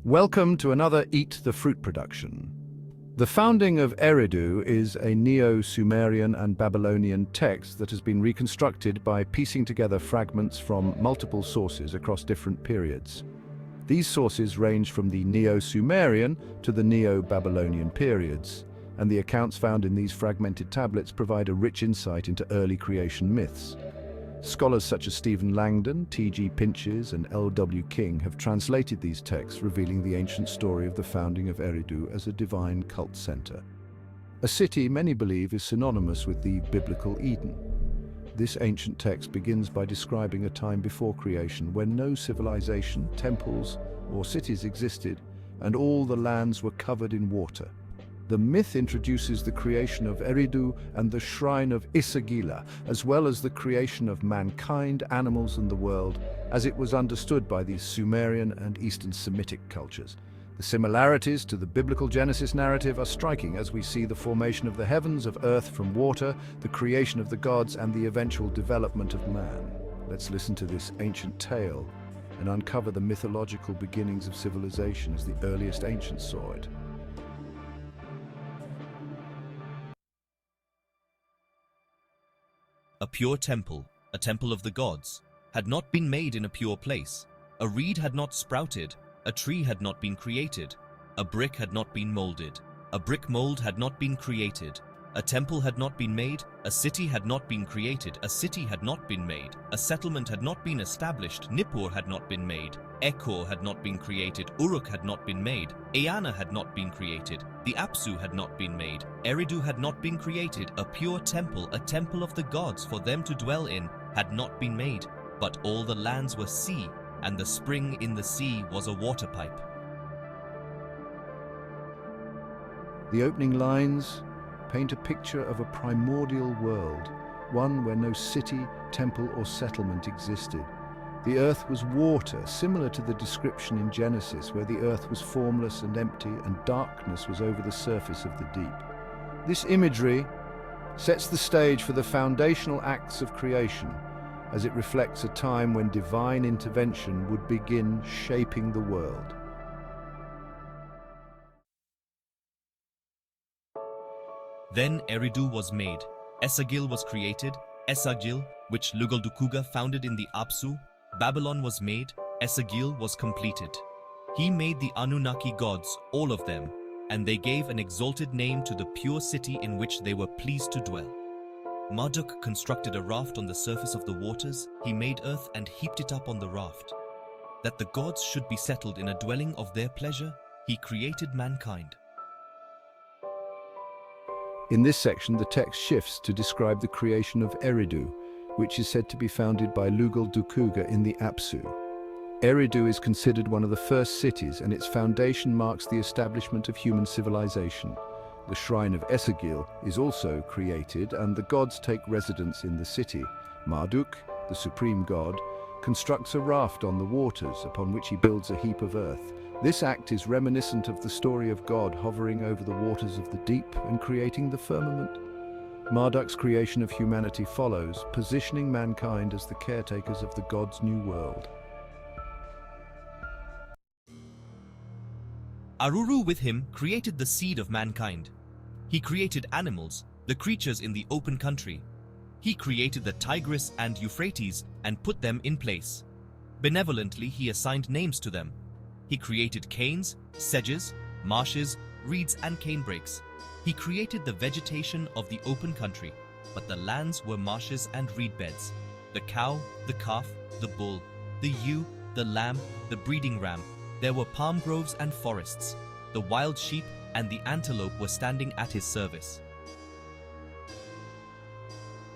Welcome to another Eat the Fruit production. The Founding of Eridu is a Neo-Sumerian and Babylonian text that has been reconstructed by piecing together fragments from multiple sources across different periods. These sources range from the Neo-Sumerian to the Neo-Babylonian periods, and the accounts found in these fragmented tablets provide a rich insight into early creation myths. Scholars such as Stephen Langdon, T.G. Pinches, and L.W. King have translated these texts, revealing the ancient story of the founding of Eridu as a divine cult center. A city many believe is synonymous with the biblical Eden. This ancient text begins by describing a time before creation when no civilization, temples, or cities existed, and all the lands were covered in water. The myth introduces the creation of Eridu and the shrine of Isagila, as well as the creation of mankind, animals, and the world, as it was understood by the Sumerian and Eastern Semitic cultures. The similarities to the biblical Genesis narrative are striking as we see the formation of the heavens, of earth from water, the creation of the gods, and the eventual development of man. Let's listen to this ancient tale and uncover the mythological beginnings of civilization as the earliest ancients saw it. A pure temple, a temple of the gods, had not been made in a pure place. A reed had not sprouted, a tree had not been created, a brick had not been molded, a brick mold had not been created, a temple had not been made, a city had not been created, a city had not been made, a settlement had not been established, Nippur had not been made, Ekor had not been created, Uruk had not been made, Eanna had not been created, the Apsu had not been made, Eridu had not been created, a pure temple, a temple of the gods for them to dwell in, had not been made, but all the lands were sea, and the spring in the sea was a water pipe. The opening lines paint a picture of a primordial world, one where no city, temple, or settlement existed. The earth was water, similar to the description in Genesis, where the earth was formless and empty, and darkness was over the surface of the deep. This imagery sets the stage for the foundational acts of creation, as it reflects a time when divine intervention would begin shaping the world. Then Eridu was made, Esagil was created, Esagil, which Lugaldukuga founded in the Apsu, Babylon was made, Esagil was completed. He made the Anunnaki gods, all of them, and they gave an exalted name to the pure city in which they were pleased to dwell. Marduk constructed a raft on the surface of the waters, he made earth and heaped it up on the raft. That the gods should be settled in a dwelling of their pleasure, he created mankind. In this section, the text shifts to describe the creation of Eridu, which is said to be founded by Lugaldukuga in the Apsu. Eridu is considered one of the first cities, and its foundation marks the establishment of human civilization. The shrine of Esagil is also created, and the gods take residence in the city. Marduk, the supreme god, constructs a raft on the waters, upon which he builds a heap of earth. This act is reminiscent of the story of God hovering over the waters of the deep and creating the firmament. Marduk's creation of humanity follows, positioning mankind as the caretakers of the God's new world. Aruru with him created the seed of mankind. He created animals, the creatures in the open country. He created the Tigris and Euphrates and put them in place. Benevolently, he assigned names to them. He created canes, sedges, marshes, reeds, and canebrakes. He created the vegetation of the open country, but the lands were marshes and reed beds. The cow, the calf, the bull, the ewe, the lamb, the breeding ram. There were palm groves and forests. The wild sheep and the antelope were standing at his service.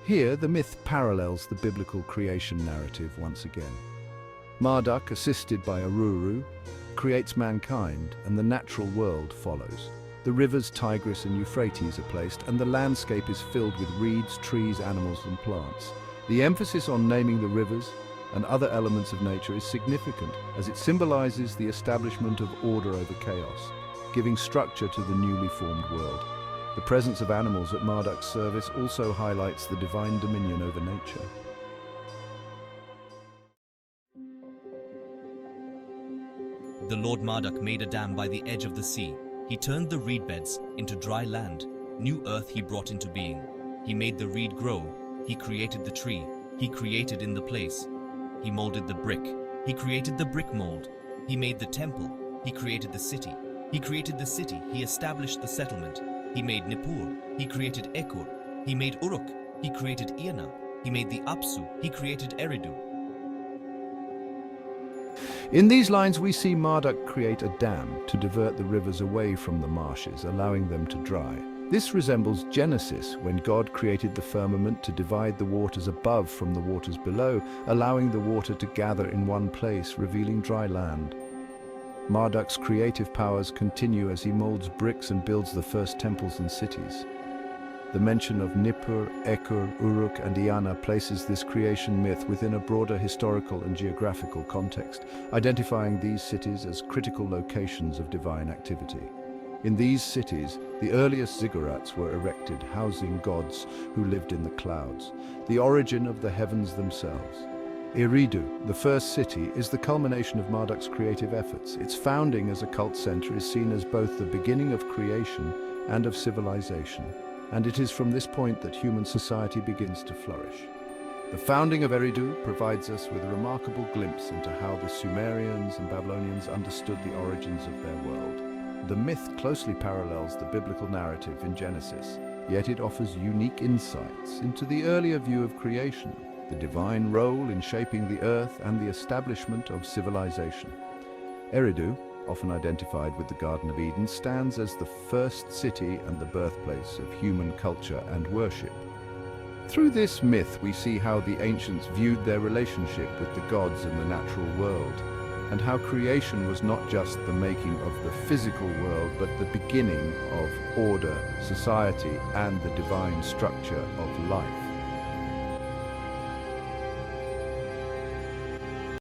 Here, the myth parallels the biblical creation narrative once again. Marduk, assisted by Aruru, creates mankind, and the natural world follows. The rivers Tigris and Euphrates are placed, and the landscape is filled with reeds, trees, animals, and plants. The emphasis on naming the rivers and other elements of nature is significant, as it symbolizes the establishment of order over chaos, giving structure to the newly formed world. The presence of animals at Marduk's service also highlights the divine dominion over nature. The Lord Marduk made a dam by the edge of the sea. He turned the reed beds into dry land. New earth he brought into being. He made the reed grow. He created the tree. He created in the place. He molded the brick. He created the brick mold. He made the temple. He created the city. He created the city. He established the settlement. He made Nippur. He created Ekur. He made Uruk. He created Irna. He made the Apsu. He created Eridu. In these lines, we see Marduk create a dam to divert the rivers away from the marshes, allowing them to dry. This resembles Genesis, when God created the firmament to divide the waters above from the waters below, allowing the water to gather in one place, revealing dry land. Marduk's creative powers continue as he molds bricks and builds the first temples and cities. The mention of Nippur, Ekur, Uruk, and Iana places this creation myth within a broader historical and geographical context, identifying these cities as critical locations of divine activity. In these cities, the earliest ziggurats were erected, housing gods who lived in the clouds, the origin of the heavens themselves. Eridu, the first city, is the culmination of Marduk's creative efforts. Its founding as a cult center is seen as both the beginning of creation and of civilization, and it is from this point that human society begins to flourish. The founding of Eridu provides us with a remarkable glimpse into how the Sumerians and Babylonians understood the origins of their world. The myth closely parallels the biblical narrative in Genesis, yet it offers unique insights into the earlier view of creation, the divine role in shaping the earth, and the establishment of civilization. Eridu, often identified with the Garden of Eden, stands as the first city and the birthplace of human culture and worship. Through this myth, we see how the ancients viewed their relationship with the gods in the natural world, and how creation was not just the making of the physical world, but the beginning of order, society, and the divine structure of life.